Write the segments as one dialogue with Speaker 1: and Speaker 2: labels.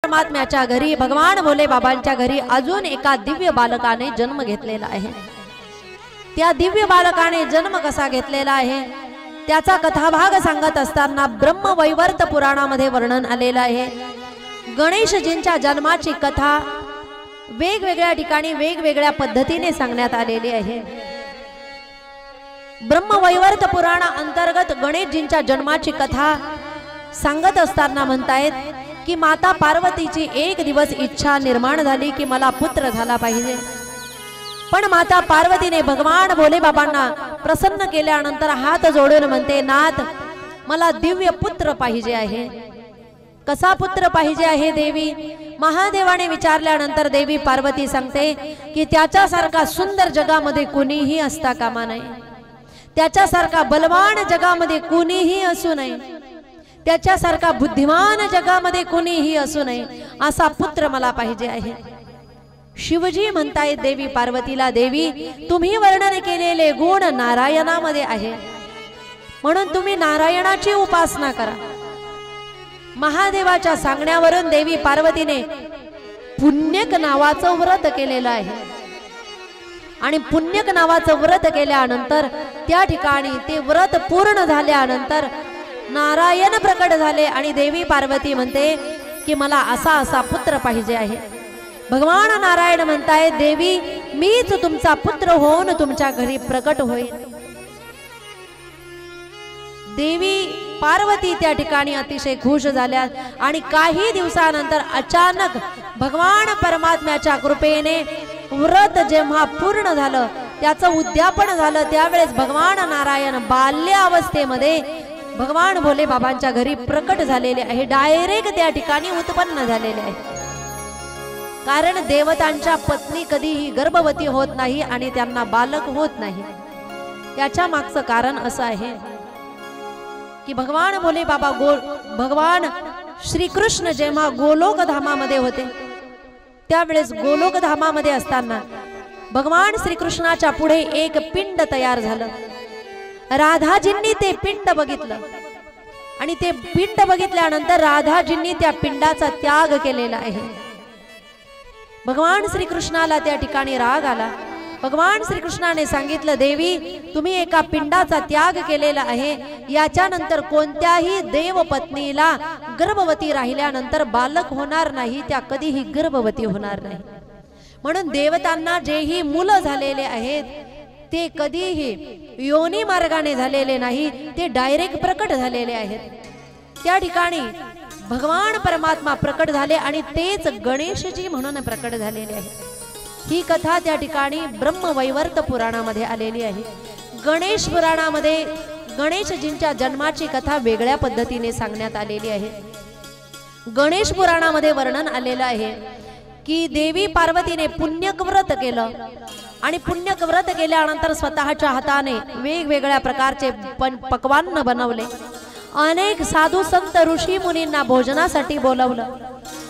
Speaker 1: परमात्म्याच्या घरी भगवान भोले बाबांच्या घरी अजून एका दिव्य बालकाने जन्म घेतलेला आहे। त्या दिव्य बालकाने जन्म कसा घेतलेला आहे त्याचा कथाभाग सांगत असताना ब्रह्मवैवर्त पुराणामध्ये वर्णन आलेलं आहे। गणेशजींच्या जन्माची कथा वेगवेगळ्या ठिकाणी वेगवेगळ्या पद्धतीने सांगण्यात आलेली आहे। ब्रह्मवैवर्त पुराणा अंतर्गत गणेशजींच्या जन्माची कथा सांगत असताना म्हणतायत की माता पार्वतीची एक दिवस इच्छा निर्माण झाली की मला पुत्र झाला पाहिजे। पण माता पार्वतीने भगवान भोले बाबांना प्रसन्न केल्यानंतर हात जोडून म्हणते, नाथ मला दिव्य पुत्र पाहिजे आहे। कसा पुत्र पाहिजे आहे देवी? महादेवाने विचारल्यानंतर देवी पार्वती सांगते की त्याच्यासारखा सुंदर जगामध्ये कुणीही असता कामा नये, त्याच्यासारखा बलवान जगामध्ये कुणीही असू नये, त्याच्यासारखा बुद्धिमान जगामध्ये कुणीही असू नये, असा पुत्र मला पाहिजे आहे। शिवजी म्हणतायत देवी पार्वतीला, देवी तुम्ही वर्णन केलेले गुण नारायणामध्ये आहे, म्हणून तुम्ही नारायणाची उपासना करा। महादेवाच्या सांगण्यावरून देवी पार्वतीने पुण्यक नावाचं व्रत केलेलं आहे आणि पुण्यक नावाचं व्रत केल्यानंतर त्या ठिकाणी ते व्रत पूर्ण झाल्यानंतर नारायण प्रकट झाले आणि देवी पार्वती म्हणते की मला असा असा पुत्र पाहिजे आहे। भगवान नारायण म्हणताय, देवी मीच तुमचा पुत्र होऊन तुमच्या घरी प्रकट होईल। देवी पार्वती त्या ठिकाणी अतिशय खुश झाल्या आणि काही दिवसानंतर अचानक भगवान परमात्म्याच्या कृपेने व्रत जेव्हा पूर्ण झालं, त्याचं उद्यापन झालं, त्यावेळेस भगवान नारायण बाल्य अवस्थेमध्ये भगवान भोले बाबांच्या घरी प्रकट झालेले आहे, डायरेक्ट त्या ठिकाणी उत्पन्न झालेले आहे। कारण देवतांच्या पत्नी कधीही गर्भवती होत नाही आणि त्यांना बालक होत नाही। त्याच्या मागचं कारण असं आहे की भगवान भोले बाबा भगवान श्रीकृष्ण जेव्हा गोलोक धामामध्ये होते त्यावेळेस गोलोक धामामध्ये असताना भगवान श्रीकृष्णाच्या पुढे एक पिंड तयार झालं। राधाजींनी ते पिंड बघितलं आणि ते पिंड बघितल्यानंतर राधाजींनी त्या पिंडाचा त्याग केलेला आहे। भगवान श्रीकृष्णाला त्या ठिकाणी राग आला। भगवान श्रीकृष्णाने सांगितलं, देवी तुम्ही एका पिंडाचा त्याग केलेला आहे, याच्यानंतर कोणत्याही देवपत्नीला गर्भवती राहिल्यानंतर बालक होणार नाही, त्या कधीही गर्भवती होणार नाही। म्हणून देवतांना जेही मुलं झालेले आहेत ते कधीही योनी मार्गाने झालेले नाही, ते डायरेक्ट प्रकट झालेले आहेत। त्या ठिकाणी भगवान परमात्मा प्रकट झाले आणि तेच गणेशजी म्हणून प्रकट झालेले आहे। ही कथा त्या ठिकाणी ब्रह्मवैवर्त पुराणामध्ये आलेली आहे। गणेश पुराणामध्ये गणेशजींच्या जन्माची कथा वेगळ्या पद्धतीने सांगण्यात आलेली आहे। गणेश पुराणामध्ये वर्णन आलेलं आहे की देवी पार्वतीने पुण्यक व्रत केलं आणि पुण्यक व्रत केल्यानंतर स्वतःच्या हाताने वेगवेगळ्या प्रकारचे पक्वान्न बनवले। अनेक साधू संत ऋषी मुनींना भोजनासाठी बोलवलं।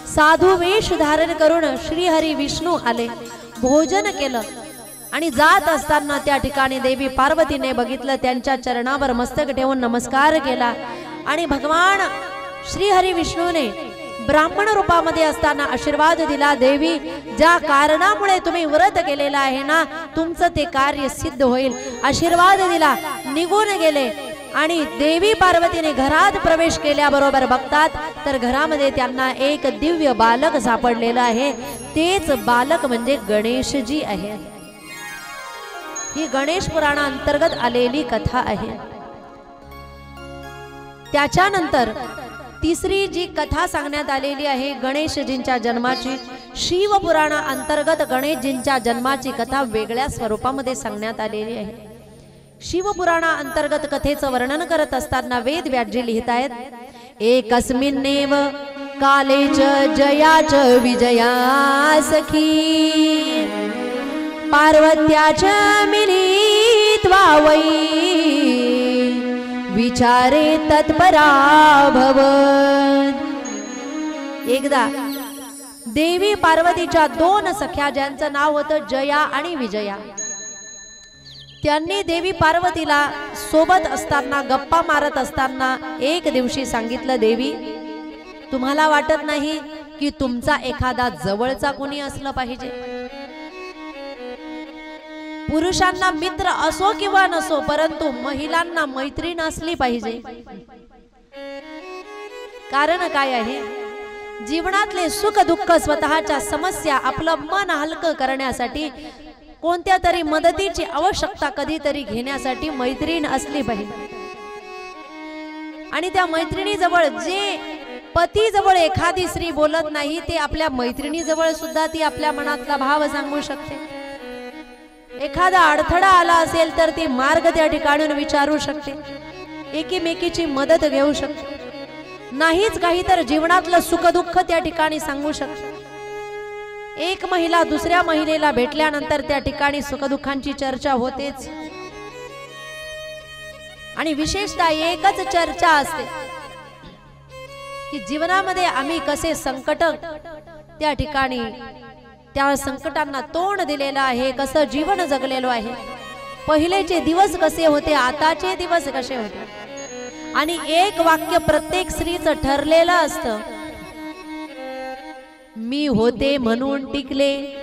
Speaker 1: साधू वेश धारण करून श्रीहरी विष्णू आले, भोजन केलं आणि जात असताना त्या ठिकाणी देवी पार्वतीने बघितलं, त्यांच्या चरणावर मस्तक ठेवून नमस्कार केला आणि भगवान श्रीहरी विष्णूने ब्राह्मण रूपामध्ये असताना आशीर्वाद दिला, देवी ज्या कारणामुळे तुम्ही व्रत केलेलं आहे ना तुमचं ते कार्य सिद्ध होईल। आशीर्वाद दिला, निघून गेले आणि देवी पार्वतीने घरात प्रवेश केल्याबरोबर बघतात तर घरामध्ये त्यांना एक दिव्य बालक सापडलेलं आहे। तेच बालक म्हणजे गणेशजी आहे। ही गणेश पुराणा अंतर्गत आलेली कथा आहे। त्याच्यानंतर तिसरी जी कथा सांगण्यात आलेली आहे गणेशजींच्या जन्माची, शिवपुराणा अंतर्गत गणेशजींच्या जन्माची कथा वेगळ्या स्वरूपामध्ये सांगण्यात आलेली आहे। शिवपुराणा अंतर्गत कथेचं वर्णन करत असताना वेद व्यासजी लिहितायत, एकस्मिन्नेव कालेच जयाच विजया सखी पार्वत्याच मिलित्वा वै विचारे तत्परा भवन्। एकदा देवी पार्वतीच्या दोन सख्या ज्यांचं नाव होतं जया आणि विजया, त्यांनी देवी पार्वतीला सोबत असताना गप्पा मारत असताना एक दिवशी सांगितलं, देवी तुम्हाला वाटत नाही की तुमचा एखादा जवळचा कोणी असलं पाहिजे। पुरुषांना मित्र असो किंवा नसो, परंतु महिलांना मैत्रीण असली पाहिजे। कारण काय आहे, जीवनातले सुख दुःख, स्वतःच्या समस्या, आपलं मन हलकं करण्यासाठी, कोणत्या तरी मदतीची आवश्यकता कधीतरी घेण्यासाठी मैत्रीण असली पाहिजे। आणि त्या मैत्रिणीजवळ, जे पतीजवळ एखादी स्त्री बोलत नाही, ते आपल्या मैत्रिणीजवळ सुद्धा ती आपल्या मनातला भाव सांगू शकते। एखादा अडथळा आला असेल तर ती मार्ग त्या ठिकाणून विचारू शकते, एकीमेकीची मदत घेऊ शकते। नाहीच काही तर जीवनातलं सुख दुःख त्या ठिकाणी सांगू शकते। एक महिला दुसऱ्या महिलेला भेटल्यानंतर त्या ठिकाणी सुखदुःखांची चर्चा होतेच। आणि विशेषतः एकच चर्चा असते की जीवनामध्ये आम्ही कसे संकट, त्या ठिकाणी त्या संकटांना तोंड दिलेलं आहे, कसं जीवन जगलेलो आहे, पहिलेचे दिवस कसे होते, आताचे दिवस कसे होते। आणि एक वाक्य प्रत्येक स्त्रीचं ठरलेलं असतं, मी होते म्हणून टिकले,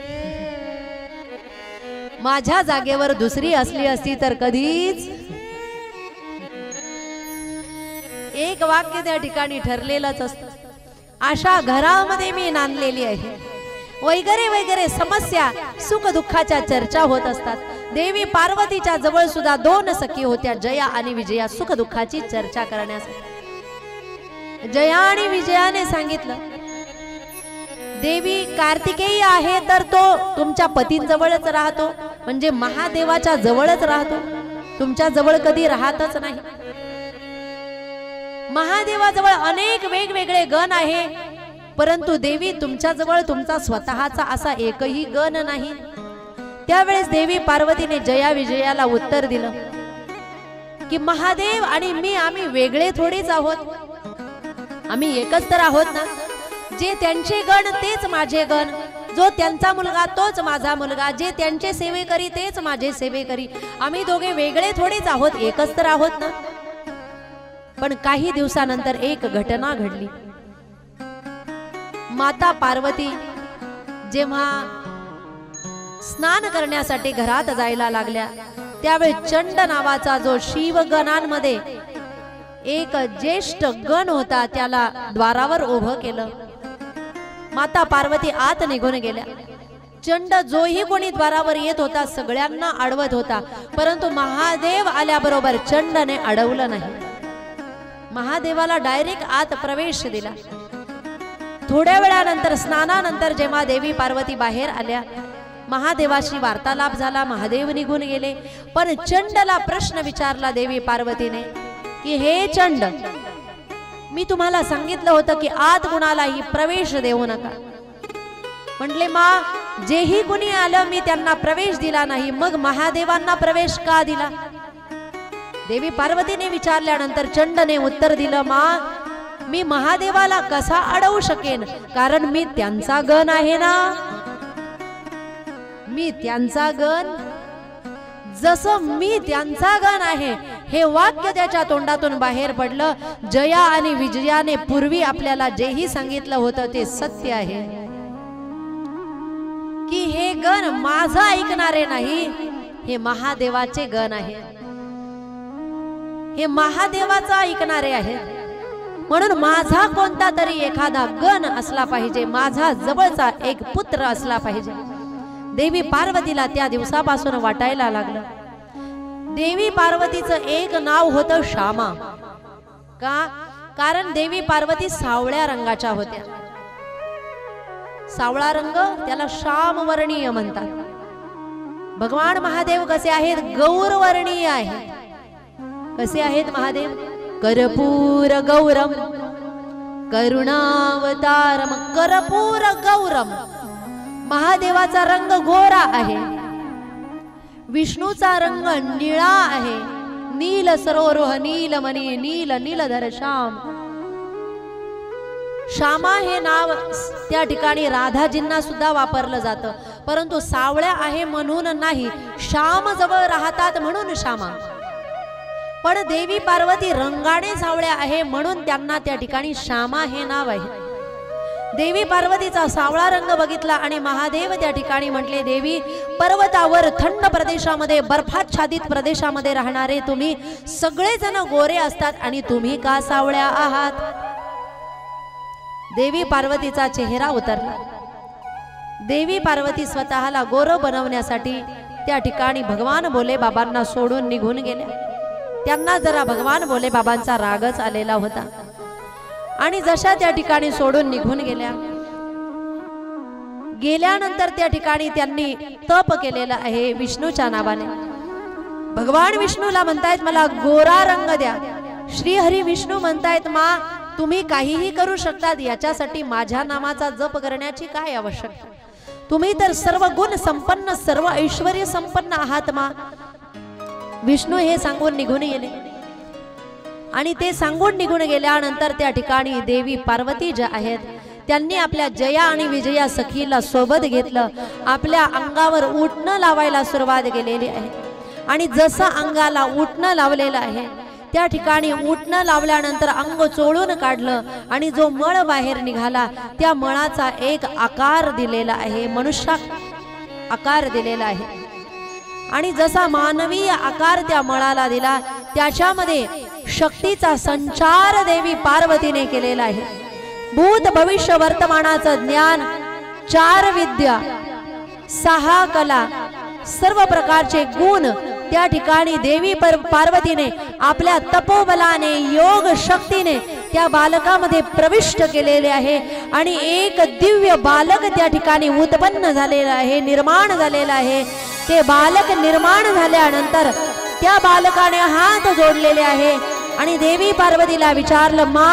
Speaker 1: माझ्या जागेवर दुसरी असली असती तर कधीच। एक वाक्य त्या ठिकाणी ठरलेलंच असतं। अशा घरामध्ये मी नांदलेली आहे, वगैरे वगैरे समस्या, सुख दुःखाच्या चर्चा होत असतात। देवी पार्वतीच्या जवळ सुद्धा दोन सखी होत्या, जया आणि विजया, सुख दुःखाची चर्चा करण्यासाठी। जया आणि विजयाने सांगितलं, देवी कार्तिकेय आहे तर तो तुमच्या पतींजवळच राहतो, म्हणजे महादेवाच्या जवळच राहतो, तुमच्या जवळ कधी राहतच नाही। महादेवाजवळ अनेक वेगवेगळे गण आहे, परंतु देवी तुमच्या जवळ तुमचा स्वतःचा असा एकही गण नाही। त्यावेळेस देवी पार्वतीने जया विजयाला उत्तर दिलं की महादेव आणि मी, आम्ही वेगळे थोडीच आहोत, आम्ही एकच तर आहोत ना। जे त्यांचे गण तेच माझे गण, जो त्यांचा मुलगा तोच माझा मुलगा, जे त्यांचे सेवेकरी तेच माझे सेवेकरी, आम्ही दोघे वेगळे थोडीच आहोत, एकच तर आहोत ना। पण काही दिवसानंतर एक घटना घडली। माता पार्वती जेव्हा स्नान करण्यासाठी घरात जायला लागल्या, त्यावेळी चंड नावाचा जो शिवगणांमध्ये एक ज्येष्ठ गण होता, त्याला द्वारावर उभं केलं। माता पार्वती आत निघून गेल्या। चंड जोही कोणी द्वारावर येत होता सगळ्यांना अडवत होता, परंतु महादेव आल्याबरोबर चंडने अडवलं नाही। महादेवाला डायरेक्ट आत प्रवेश दिला। थोड्या वेळानंतर, स्नानानंतर जेव्हा देवी पार्वती बाहेर आल्या, महादेवाशी वार्तालाप झाला, महादेव निघून गेले। पण चंडला प्रश्न विचारला देवी पार्वतीने की हे चंड, मी तुम्हाला सांगितलं होतं की आत कुणालाही प्रवेश देऊ नका। म्हटले मा, जेही कुणी आलं मी त्यांना प्रवेश दिला नाही, मग महादेवांना प्रवेश का दिला? देवी पार्वतीने विचारल्यानंतर चंडने उत्तर दिलं, मा, मी महादेवाला कसा अडवू शकेन, कारण मी त्यांचा गण आहे ना, मी त्यांचा गण, जसं मी त्यांचा गण आहे। हे वाक्य त्याच्या तोंडातून बाहेर पडलं। जया आणि विजयाने पूर्वी आपल्याला जेही सांगितलं होतं ते सत्य आहे की हे गण माझं ऐकणारे नाही, हे महादेवाचे गण आहे, हे महादेवाचा ऐकणारे आहेत। म्हणून माझा कोणता तरी एखादा गण असला पाहिजे, माझा जवळचा एक पुत्र असला पाहिजे। देवी पार्वतीला त्या दिवसापासून वाटायला लागलं। देवी पार्वतीचं एक नाव होतं श्यामा। का? कारण देवी पार्वती सावळ्या रंगाच्या होत्या। सावळा रंग त्याला श्यामवर्णीय म्हणतात। भगवान महादेव कसे आहेत? गौरवर्णीय आहेत। कसे आहेत महादेव? कर्पूर गौरम करुणावतारम, कर्पूर गौरम। महादेवाचा रंग गोरा आहे, विष्णूचा रंग निळा आहे, नील सरोरोह नीलमणी नील नीलधर श्याम। श्यामा हे नाव त्या ठिकाणी राधाजींना सुद्धा वापरलं जातं, परंतु सावळ्या आहे म्हणून नाही, श्याम जवळ राहतात म्हणून श्यामा। पण देवी पार्वती रंगाने सावळ्या आहे म्हणून त्यांना त्या ठिकाणी श्यामा हे नाव आहे। देवी पार्वतीचा सावळा रंग बघितला आणि महादेव त्या ठिकाणी म्हटले, देवी पर्वतावर थंड प्रदेशामध्ये बर्फाच्छादित प्रदेशामध्ये राहणारे तुम्ही सगळेजण गोरे असतात आणि तुम्ही का सावळ्या आहात? देवी पार्वतीचा चेहरा उतरला। देवी पार्वती स्वतःला गोर बनवण्यासाठी त्या ठिकाणी भगवान भोले बाबांना सोडून निघून गेल्या। त्यांना जरा भगवान भोले बाबांचा रागच आलेला होता आणि जशा त्या ठिकाणी सोडून निघून गेल्यानंतर त्या ठिकाणी त्यांनी तप केलेलं आहे विष्णूच्या नावाने। भगवान विष्णूला म्हणतायत मला गोरा रंग द्या। श्री हरी विष्णू म्हणतायत मा तुम्ही काहीही करू शकतात, याच्यासाठी माझ्या नामाचा जप करण्याची काय आवश्यकता? तुम्ही तर सर्व गुण संपन्न सर्व ऐश्वर्य संपन्न आहात मा। विष्णू हे सांगून निघून गेले आणि ते सांगून निघून गेल्यानंतर त्या ठिकाणी देवी पार्वती ज्या आहेत त्यांनी आपल्या जया आणि विजया सखीला सोबत घेतलं। आपल्या अंगावर उटणं लावायला सुरुवात केलेली आहे आणि जसं अंगाला उटणं लावलेलं आहे त्या ठिकाणी उटणं लावल्यानंतर अंग चोळून काढलं आणि जो मळ बाहेर निघाला त्या मळाचा एक आकार दिलेला आहे, मनुष्य आकार दिलेला आहे आणि जसा मानवीय आकार त्या मळाला दिला त्याच्यामध्ये शक्तीचा संचार देवी पार्वतीने केलेला आहे। भूत भविष्य वर्तमानाचं ज्ञान, 4 विद्या, 6 कला, सर्व प्रकारचे गुण त्या ठिकाणी देवी पार्वतीने आपल्या तपोबलाने योग शक्तीने त्या बालकामध्ये प्रविष्ट केलेले आहे आणि एक दिव्य बालक त्या ठिकाणी उत्पन्न झालेला आहे, निर्माण झालेला आहे। ते बालक निर्माण झाल्यानंतर त्या बालकाने हात जोडलेले आहे आणि देवी पार्वतीला विचारलं मा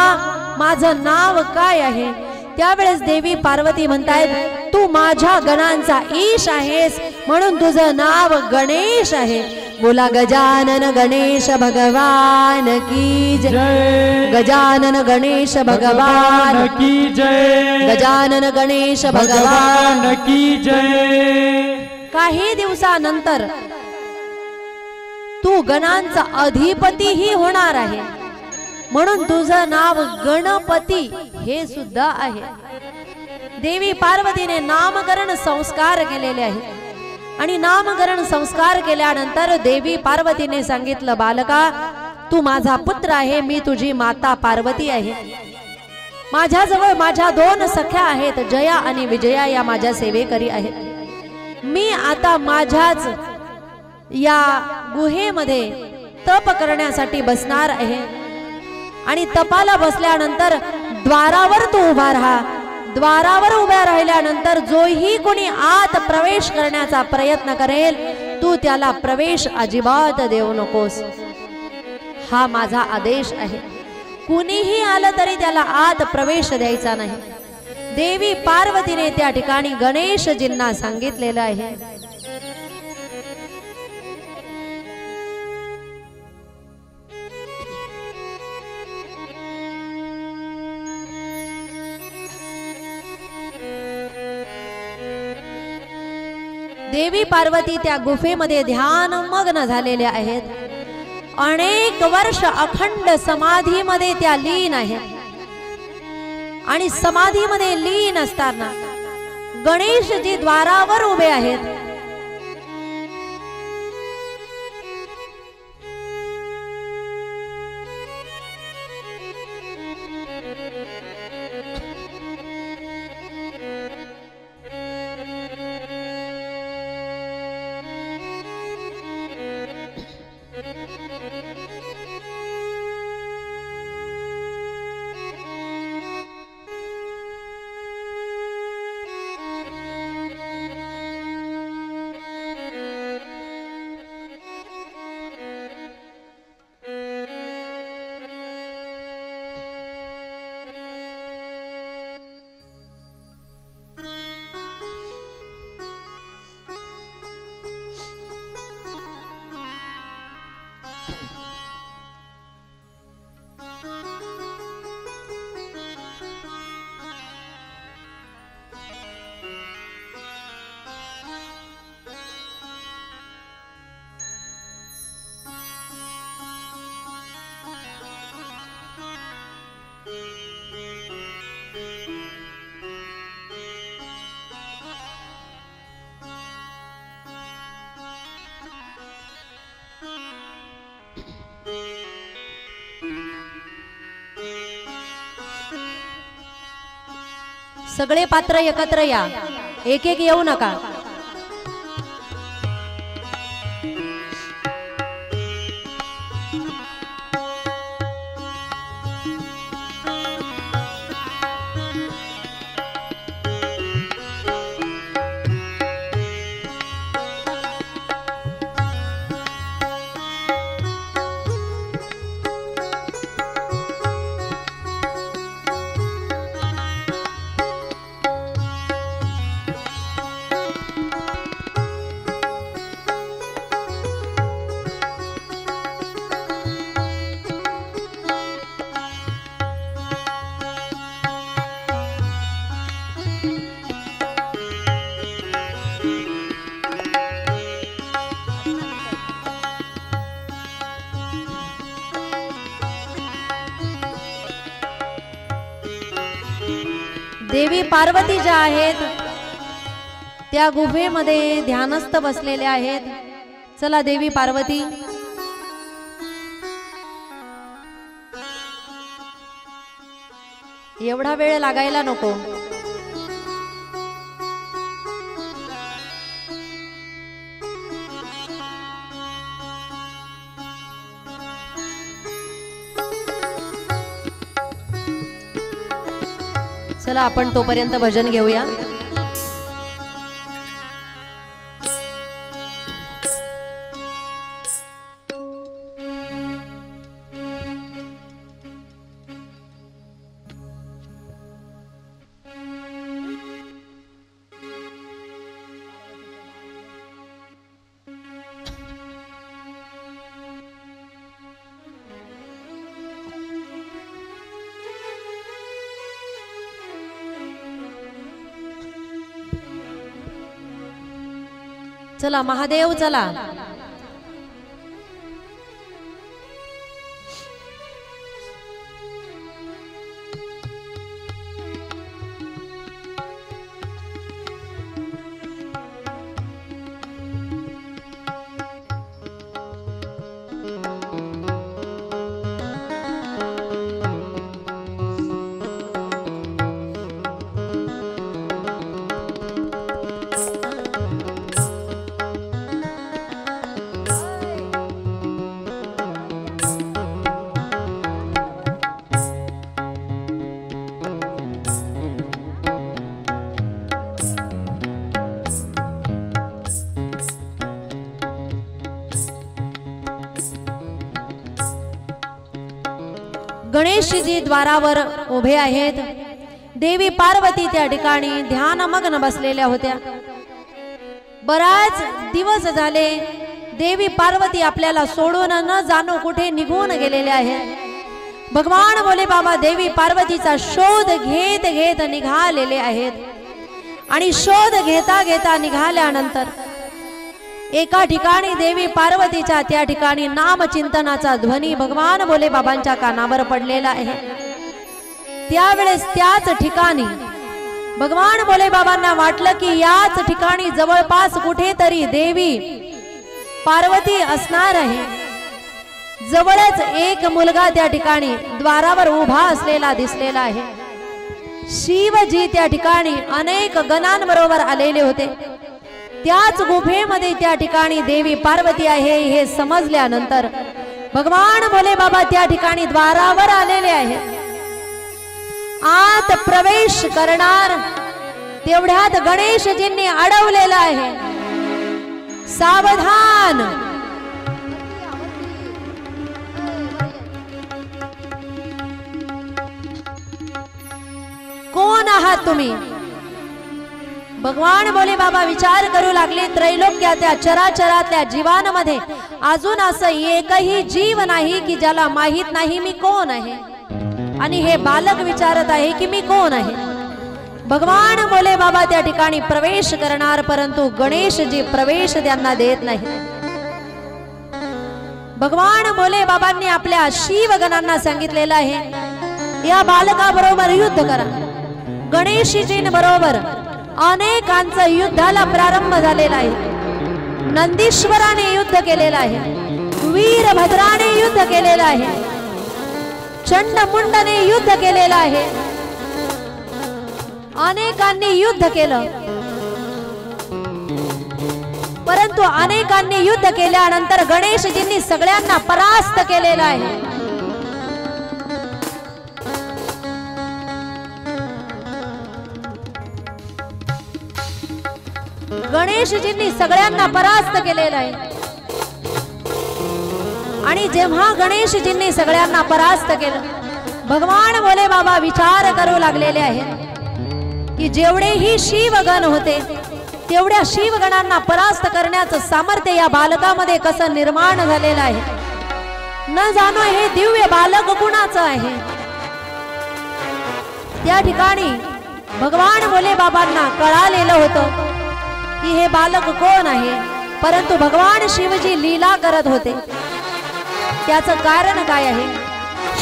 Speaker 1: माझं नाव काय आहे? त्यावेळेस देवी पार्वती म्हणतायत तू माझ्या गणांचा ईश आहेस म्हणून तुझं नाव गणेश आहे। बोला गजानन गणेश भगवान की जय, गजानन गणेश भगवान की जय, गजानन गणेश भगवान की जय। काही दिवसानंतर तू गणांचा अधिपतीही होणार आहे म्हणून तुझं नाव गणपती हे सुद्धा आहे। देवी पार्वतीने नामकरण संस्कार केलेले आहेत आणि नामकरण संस्कार केल्यानंतर देवी पार्वतीने सांगितलं बालका तू माझा पुत्र आहे, मी तुझी माता पार्वती आहे। माझ्याजवळ माझ्या 2 सख्या आहेत, जया आणि विजया या माझ्या सेवेकरी आहेत। मी आता माझ्याच या गुहेमध्ये तप करण्यासाठी बसणार आहे आणि तपाला बसल्यानंतर द्वारावर तू उभा राहा। द्वारावर उभ्या राहिल्यानंतर जोही कोणी आत प्रवेश करण्याचा प्रयत्न करेल तू त्याला प्रवेश अजिबात देऊ नकोस, हा माझा आदेश आहे। कुणीही आलं तरी त्याला आत प्रवेश द्यायचा नाही। देवी पार्वतीने त्या ठिकाणी गणेशजींना सांगितलेलं आहे। देवी पार्वती त्या गुफेमध्ये ध्यानमग्न झालेल्या आहेत। अनेक वर्ष अखंड समाधीमध्ये त्या लीन आहेत आणि समाधीमध्ये लीन असताना गणेशजी द्वारावर उभे आहेत। सगळे पात्र एकत्र या, एक एक येऊ नका. देवी पार्वती ज्या आहेत त्या गुफेमध्ये ध्यानस्थ बसलेल्या आहेत. चला देवी पार्वती, एवढा वेळ लागायला नको. चला आपण तोपर्यंत भजन घेऊया. चला महादेव चला. गणेशजी द्वारावर उभे आहेत. देवी पार्वती त्या ठिकाणी ध्यानमग्न बसलेल्या होत्या. बराच दिवस झाले देवी पार्वती आपल्याला सोडून न जाणो कुठे निघून गेलेले आहेत. भगवान भोले बाबा देवी पार्वतीचा शोध घेत घेत निघालेले आहेत. आणि शोध घेता घेता निघाल्यानंतर एका ठिकाणी देवी पार्वतीच्या त्या ठिकाणी नामचिंतनाचा ध्वनी भगवान भोले बाबांच्या कानावर पडलेला आहे. त्यावेळेस त्याच ठिकाणी भगवान भोले बाबांना वाटलं की याच ठिकाणी जवळपास कुठेतरी देवी पार्वती असणार आहे. जवळच एक मुलगा त्या ठिकाणी द्वारावर उभा असलेला दिसलेला आहे. शिवजी त्या ठिकाणी अनेक गणांबरोबर आलेले होते. त्याच गुफेमध्ये त्या ठिकाणी देवी पार्वती आहे हे समजल्यानंतर भगवान भोले बाबा त्या ठिकाणी द्वारावर आलेले आहेत. आत प्रवेश करणार तेवढ्यात गणेशजींनी अडवलेला आहे. सावधान, कोण आहात तुम्ही? भगवान भोले बाबा विचार करू लागले. त्रैलोक्याच्या चराचरातल्या जीवांमध्ये अजून असं एकही जीव नाही की ज्याला माहित नाही मी कोण आहे. आणि हे बालक विचारत आहे की मी कोण आहे. भगवान भोले बाबा त्या ठिकाणी प्रवेश करणार परंतु गणेशजी प्रवेश त्यांना देत नाही. भगवान भोले बाबांनी आपल्या शिवगणांना सांगितलेलं आहे या बालकाबरोबर युद्ध करा. गणेशजींबरोबर अनेकांचं युद्धाला प्रारंभ झालेला आहे. नंदीश्वराने युद्ध केलेलं आहे. वीरभद्राने युद्ध केलेलं आहे. चंडमुंडने युद्ध केलेलं आहे. अनेकांनी युद्ध केलं, परंतु अनेकांनी युद्ध केल्यानंतर गणेशजींनी सगळ्यांना परास्त केलेलं आहे। गणेशजींनी सगळ्यांना परास्त केलेलं आहे। आणि जेव्हा गणेशजींनी सगळ्यांना परास्त केलं, भगवान भोले बाबा विचार करू लागलेले आहेत की जेवढेही शिवगण होते तेवढ्या शिवगणांना परास्त करण्याचं सामर्थ्य या बालकामध्ये कसं निर्माण झालेलं आहे। न जाणो हे दिव्य बालक कुणाचं आहे। त्या ठिकाणी भगवान भोले बाबांना कळालेलं होतं की हे बालक कोण आहे, परंतु भगवान शिवजी लीला करत होते। त्याचं कारण काय आहे?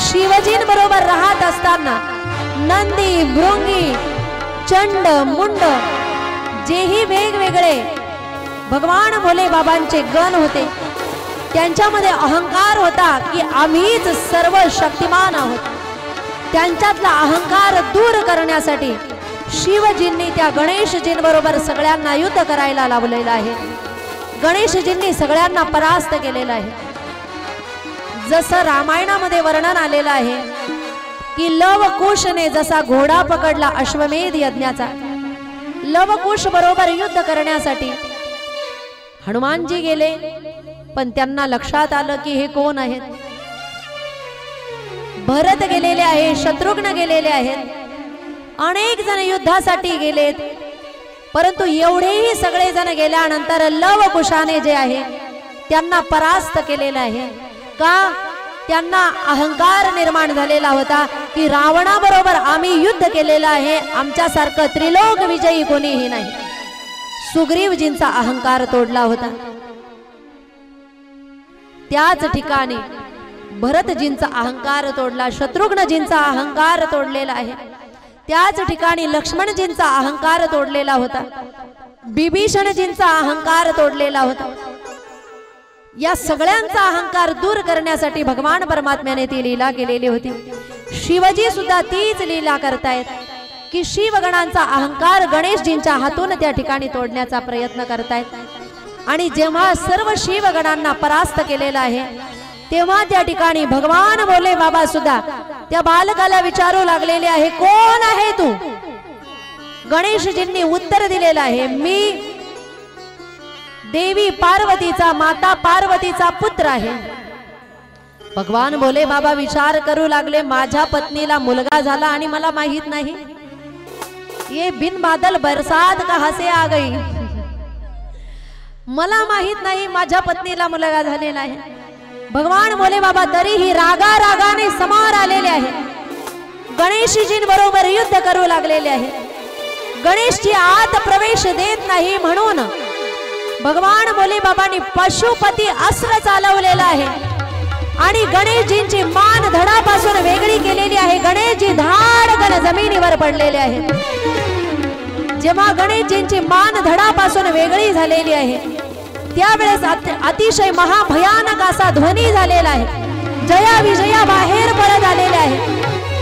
Speaker 1: शिवजींबरोबर राहत असताना नंदी, भृंगी, चंड, मुंड जेही वेगवेगळे भगवान भोले बाबांचे गण होते, त्यांच्यामध्ये अहंकार होता की आम्हीच सर्व शक्तिमान आहोत। त्यांच्यातला अहंकार दूर करण्यासाठी शिवजींनी त्या गणेशजींबरोबर सगळ्यांना युद्ध करायला लावलेलं आहे। गणेशजींनी सगळ्यांना परास्त केलेलं आहे। जसं रामायणामध्ये वर्णन आलेलं आहे की लवकुशने जसा घोडा पकडला अश्वमेध यज्ञाचा, लवकुश बरोबर युद्ध करण्यासाठी हनुमानजी गेले, पण त्यांना लक्षात आलं की हे कोण आहेत। भरत गेलेले आहे, शत्रुघ्न गेलेले आहेत, अनेक जण युद्धासाठी गेलेत, परंतु एवढेही सगळे जण गेल्यानंतर लवकुशाने जे आहे त्यांना परास्त केलेलं आहे। का? त्यांना अहंकार निर्माण झालेला होता की रावणाबरोबर आम्ही युद्ध केलेलं आहे, आमच्यासारखं त्रिलोक विजयी कोणीही नाही। सुग्रीवजींचा अहंकार तोडला होता। त्याच ठिकाणी भरतजींचा अहंकार तोडला, शत्रुघ्नजींचा अहंकार तोडलेला आहे। त्याच ठिकाणी लक्ष्मणजींचा अहंकार तोडलेला होता, विभीषणजींचा अहंकार तोडलेला होता। या सगळ्यांचा अहंकार दूर करण्यासाठी भगवान परमात्म्याने ती लीला केलेली होती। शिवजी सुद्धा तीच लीला करतायत की शिवगणांचा अहंकार गणेशजींच्या हातून त्या ठिकाणी तोडण्याचा प्रयत्न करतायत। आणि जेव्हा सर्व शिवगणांना परास्त केलेलं आहे, तेव्हा त्या ठिकाणी भगवान भोले बाबा सुद्धा त्या बालकाला विचारू लागलेले आहे, कोण आहे तू? गणेशजींनी उत्तर दिलेलं आहे, मी देवी पार्वतीचा, माता पार्वतीचा पुत्र आहे। भगवान भोले बाबा विचार करू लागले, माझ्या पत्नीला मुलगा झाला आणि मला माहित नाही। ये बिन बादल बरसात कहां से आ गई, मला माहित नाही माझ्या पत्नीला मुलगा झालेला आहे। भगवान भोले बाबा तरीही रागा रागाने समोर आलेले आहे, गणेशजींबरोबर युद्ध करू लागलेले आहे। गणेशजी आत प्रवेश देत नाही म्हणून भगवान भोले बाबांनी पशुपती अस्त्र चालवलेला आहे आणि गणेशजींची मान धडापासून वेगळी केलेली आहे। गणेशजी धाडकन जमिनीवर पडलेले आहेत। जेव्हा गणेशजींची मान धडापासून वेगळी झालेली आहे, त्यावेळेस अतिशय महाभयानक असा ध्वनी झालेला आहे। जया विजया बाहेर पडत आलेले आहे।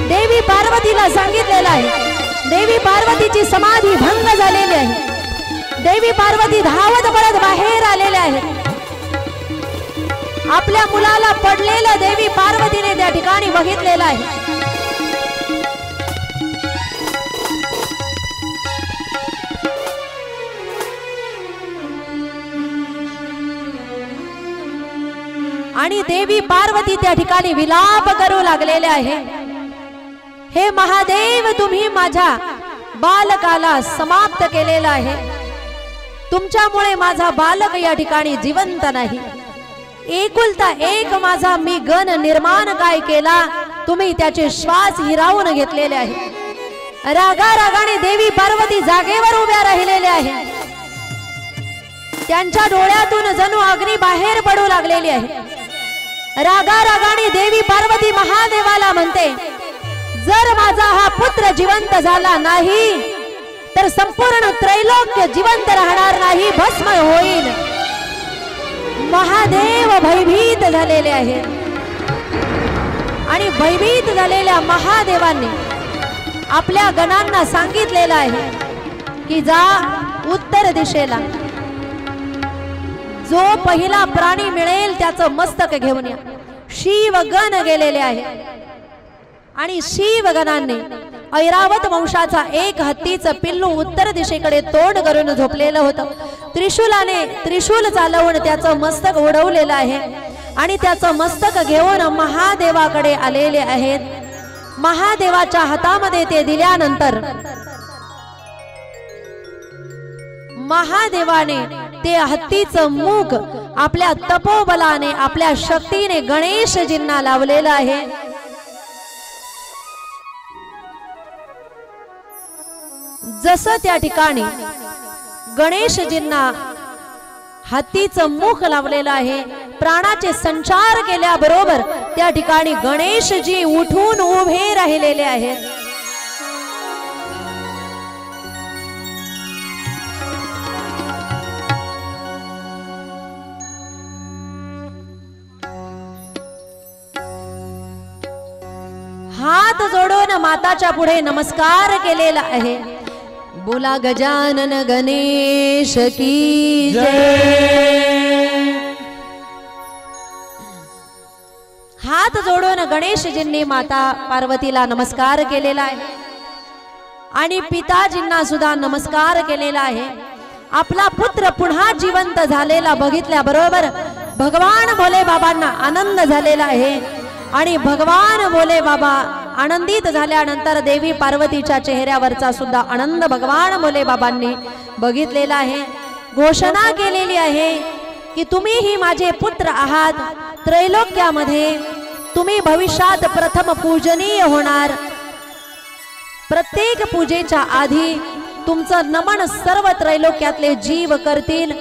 Speaker 1: देवी पार्वतीला सांगितलेलं आहे, देवी पार्वतीची समाधी भंग झालेली आहे। देवी पार्वती धावत पडत बाहेर आलेले आहेत। आपल्या मुलाला पडलेलं देवी पार्वतीने त्या ठिकाणी बघितलेलं आहे। आणि देवी पार्वती त्या ठिकाणी विलाप करू लागलेले आहे, हे महादेव, तुम्ही माझ्या बालकाला समाप्त केलेलं आहे। तुमच्यामुळे माझा बालक या ठिकाणी जिवंत नाही। एकुलता एक माझा मी गण निर्माण काय केला, तुम्ही त्याचे श्वास हिरावून घेतलेले आहे। रागा रागाने देवी पार्वती जागेवर उभ्या राहिलेले आहे। त्यांच्या डोळ्यातून जणू अग्नी बाहेर पडू लागलेली आहे। रागा रागाने देवी पार्वती महादेवाला म्हणते, जर माझा हा पुत्र जिवंत झाला नाही तर संपूर्ण त्रैलोक्य जिवंत राहणार नाही, भस्म होईल। महादेव भयभीत झालेले आहेत आणि भयभीत झालेल्या महादेवांनी आपल्या गणांना सांगितलेलं आहे की जा उत्तर दिशेला, जो पहिला प्राणी मिळेल त्याचं मस्तक घेऊन या. शिवगण गेलेले आहे आणि शिवगणांनी ऐरावत वंशाचा एक हत्तीचं पिल्लू उत्तर दिशेकडे तोंड करून झोपलेलं होतं. त्रिशूलाने त्रिशूल चालवून त्याचं मस्तक उडवलेलं आहे आणि त्याचं मस्तक घेऊन महादेवाकडे आलेले आहेत. महादेवाच्या हातामध्ये ते दिल्यानंतर महादेवाने ते हत्तीचं मुख आपल्या तपोबलाने आपल्या शक्तीने गणेशजींना लावलेलं आहे. जसं त्या ठिकाणी गणेशजींना हत्तीचं मुख लावलेलं आहे, प्राणाचे संचार केल्याबरोबर त्या ठिकाणी गणेशजी उठून उभे राहिलेले आहेत. हात जोडून माताच्या पुढे नमस्कार केलेला आहे. बोला गजानन गणेश की जय. हात जोडून गणेशजींनी माता पार्वतीला नमस्कार केलेला आहे आणि पिताजींना सुद्धा नमस्कार केलेला आहे. आपला पुत्र पुन्हा जिवंत झालेला बघितल्याबरोबर भगवान भोले बाबांना आनंद झालेला आहे आणि भगवान भोले बाबा आनंदित झाल्यानंतर देवी पार्वतीच्या चेहऱ्यावरचा सुद्धा आनंद भगवान भोले बाबांनी बघितलेला आहे. घोषणा केलेली आहे की तुम्हीही माझे पुत्र आहात, त्रैलोक्यामध्ये तुम्ही भविष्यात प्रथम पूजनीय होणार. प्रत्येक पूजेच्या आधी तुमचं नमन सर्व त्रैलोक्यातले जीव करतील.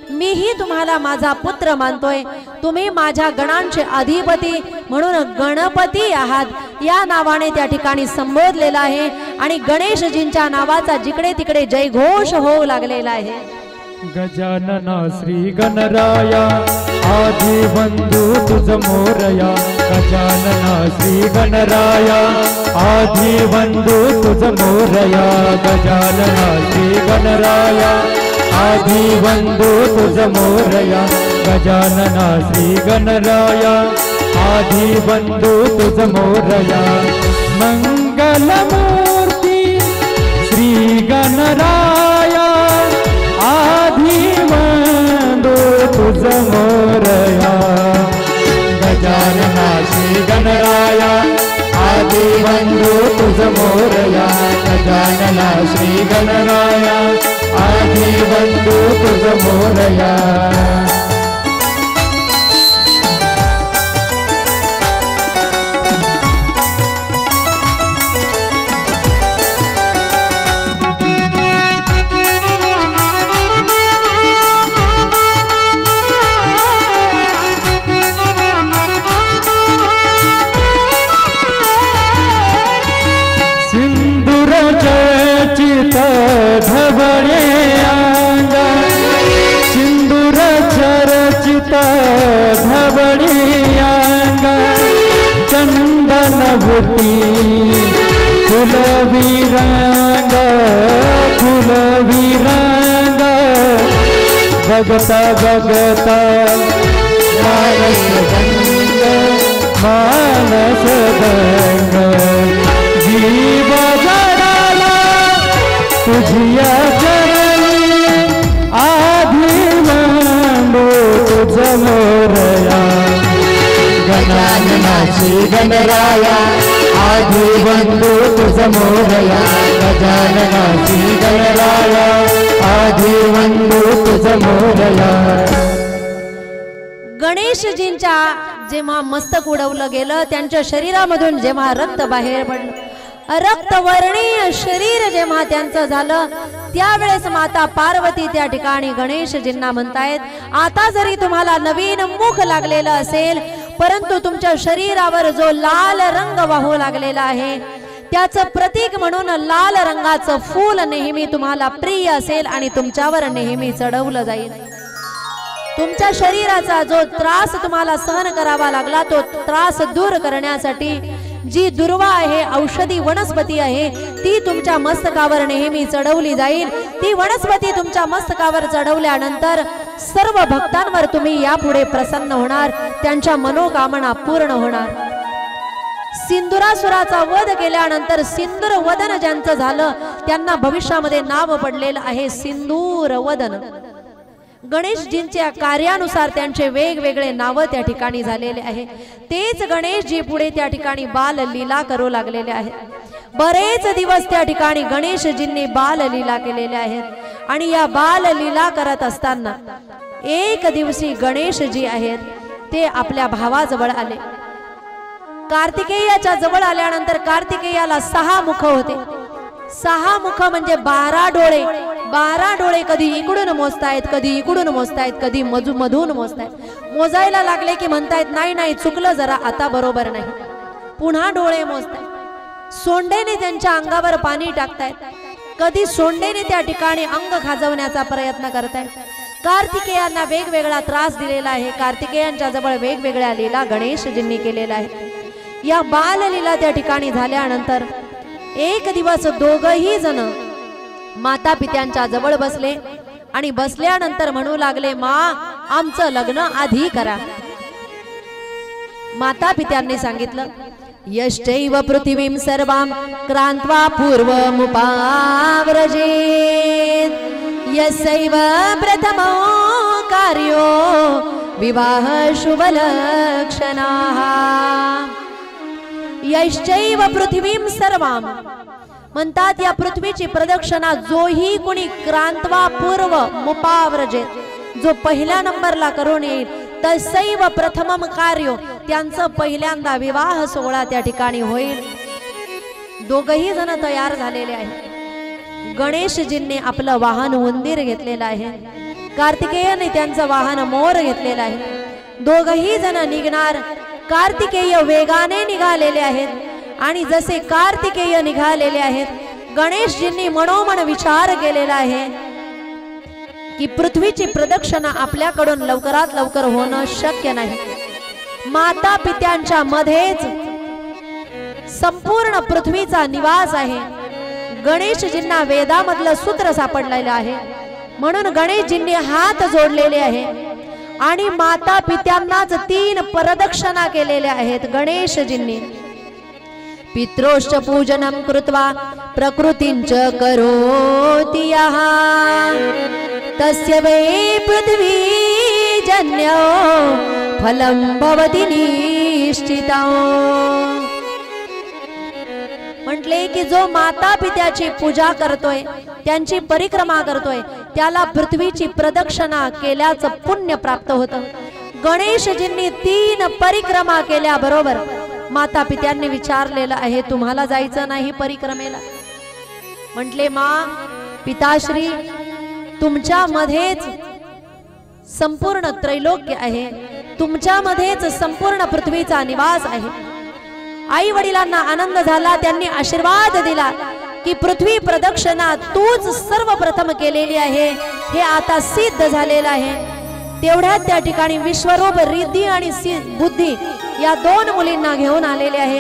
Speaker 1: मीही तुम्हाला माझा पुत्र मानतोय, तुम्ही माझ्या गणांचे अधिपती म्हणून गणपती आहात या नावाने त्या ठिकाणी संबोधलेला आहे आणि गणेशजींच्या नावाचा जिकडे तिकडे जयघोष होऊ लागलेला आहे.
Speaker 2: गजानना श्री गणराया आदि बंधु तुझ मोरया. गजानना श्री गणराया आदि बंधु तुझ मोरया. गजानना श्री गणराया आदि बंधु तुझ मोरया. गजानना श्री गणराया आदि बंधु तुझ मोरया. मंगल मूर्ती श्री गणराया आदि बंधु तुझ मोरया. गजानना श्री गणराया आदि बंधु तुझ मोरया. गजानना श्री गणराया आदि बंधु तुझ मोरया. धवळे अंग सिंदूर चर्चित धवळे अंग. चंदन भूती फुलविरंग फुलविरंग. बघता बघता मानस गंग मानस गंग. जीव तुझिया चरणी आदि बंधु तुझ मोरया. गजानना श्री गणराया आदि बंधु तुझ मोरया. गजानना श्री गणराया आदि बंधु तुझ मोरया.
Speaker 1: गणेशजींच्या जेव्हा मस्तक उडवलं गेलं, त्यांच्या शरीरामधून जेव्हा रक्त बाहेर पडलं, रक्तवर्णीय शरीर जेव्हा त्यांचं झालं, त्यावेळेस माता पार्वती त्या ठिकाणी गणेशजींना म्हणतायत, आता जरी तुम्हाला नवीन मुख लागलेलं असेल, परंतु तुमच्या शरीरावर जो लाल रंग वाहू लागलेला आहे, त्याचं प्रतीक म्हणून लाल रंगाचं फूल नेहमी तुम्हाला प्रिय असेल आणि तुमच्यावर नेहमी चढवलं जाईल. तुमच्या शरीराचा जो त्रास तुम्हाला सहन करावा लागला, तो त्रास दूर करण्यासाठी जी दुर्वा आहे, औषधी वनस्पती आहे, ती तुमच्या मस्तकावर नेहमी चढवली जाईल. ती वनस्पती तुमच्या मस्तकावर चढवल्यानंतर सर्व भक्तांवर तुम्ही यापुढे प्रसन्न होणार, त्यांच्या मनोकामना पूर्ण होणार. सिंदुरासुराचा वध केल्यानंतर सिंदूर वदन ज्यांचं झालं त्यांना भविष्यामध्ये नाव पडलेलं आहे सिंदूर वदन. गणेशजींच्या कार्यानुसार त्यांचे वेगवेगळे नाव त्या ठिकाणी झालेले आहे. तेच गणेशजी पुढे त्या ठिकाणी बाल लीला करू लागलेले आहेत. बरेच दिवस त्या ठिकाणी गणेशजींनी बाल लीला केलेल्या आहेत आणि या बाल लीला करत असताना एक दिवशी गणेशजी आहेत ते आपल्या भावाजवळ आले. कार्तिकेयाच्या जवळ आल्यानंतर कार्तिकेयाला 6 मुख होते. 6 मुख म्हणजे 12 डोळे. 12 डोळे कधी इकडून मोजतायत, कधी इकडून मोजतायत, कधी मधून मोजतायत. मोजायला लागले की म्हणतायत नाही नाही चुकलं जरा, आता बरोबर नाही. पुन्हा डोळे मोजतायत. सोंडेने त्यांच्या अंगावर पाणी टाकतायत. कधी सोंडेने त्या ठिकाणी अंग खाजवण्याचा प्रयत्न करतायत. कार्तिकेयांना वेगवेगळा त्रास दिलेला आहे. कार्तिकेयांच्या जवळ वेगवेगळ्या लीला गणेशजींनी केलेल्या आहे. या बाल लीला त्या ठिकाणी झाल्यानंतर एक दिवस दोघही जण माता पित्यांच्या जवळ बसले आणि बसल्यानंतर म्हणू लागले, मा आमचं लग्न आधी करा. माता पित्यांनी सांगितलं, यश्चैव पृथिवीं सर्वां क्रांत्वा पूर्वमुपाव्रजेत् यस्यैव प्रथमो कार्यो विवाह शुभलक्षणाः. यश्चैव पृथिवीं सर्वां म्हणतात या पृथ्वीची प्रदक्षिणा जोही कुणी क्रांत्वा पूर्व मुपाव्रजेत, जो पहिल्या नंबरला करून येईल, तसैव प्रथमम कार्य, त्यांचं पहिल्यांदा विवाह सोहळा त्या ठिकाणी होईल. दोघही जण तयार झालेले आहेत. गणेशजींनी आपलं वाहन उंदीर घेतलेलं आहे. कार्तिकेयाने त्यांचं वाहन मोर घेतलेलं आहे. दोघही जण निघणार. कार्तिकेय वेगाने निघालेले आहेत आणि जसे कार्तिकेय निघालेले आहेत गणेशजींनी मनोमन विचार केलेला आहे की पृथ्वीची प्रदक्षिणा आपल्याकडून लवकरात लवकर होणं शक्य नाही. माता पित्यांच्या मध्येच संपूर्ण पृथ्वीचा निवास आहे. गणेशजींना वेदामधलं सूत्र सापडलेलं आहे म्हणून गणेशजींनी हात जोडलेले आहे आणि माता पित्यांनाच 3 प्रदक्षिणा केलेल्या आहेत गणेशजींनी. पित्रोश्च पूजनं कृत्वा प्रकृतिंच करोति यः तस्य वै पृथ्वी जन्यो फलं भवति निश्चितं. म्हटले की जो माता पित्याची पूजा करतोय, त्यांची परिक्रमा करतोय, त्याला पृथ्वीची प्रदक्षिणा केल्याचं पुण्य प्राप्त होतं. गणेशजींनी 3 परिक्रमा केल्याबरोबर माता पित्यांनी विचारलेलं आहे, तुम्हाला जायचं नाही परिक्रमेला? म्हटले, मा पिताश्री, तुमच्या मध्येच संपूर्ण त्रैलोक्य आहे, तुमच्या मध्येच संपूर्ण पृथ्वीचा निवास आहे. आई वडिलांना आनंद झाला. त्यांनी आशीर्वाद दिला की पृथ्वी प्रदक्षिणा तूच सर्वप्रथम केलेली आहे, हे आता सिद्ध झालेलं आहे. तेवढ्यात त्या ठिकाणी विश्वरूप रिद्धी आणि बुद्धी या 2 मुलींना घेऊन आलेले आहे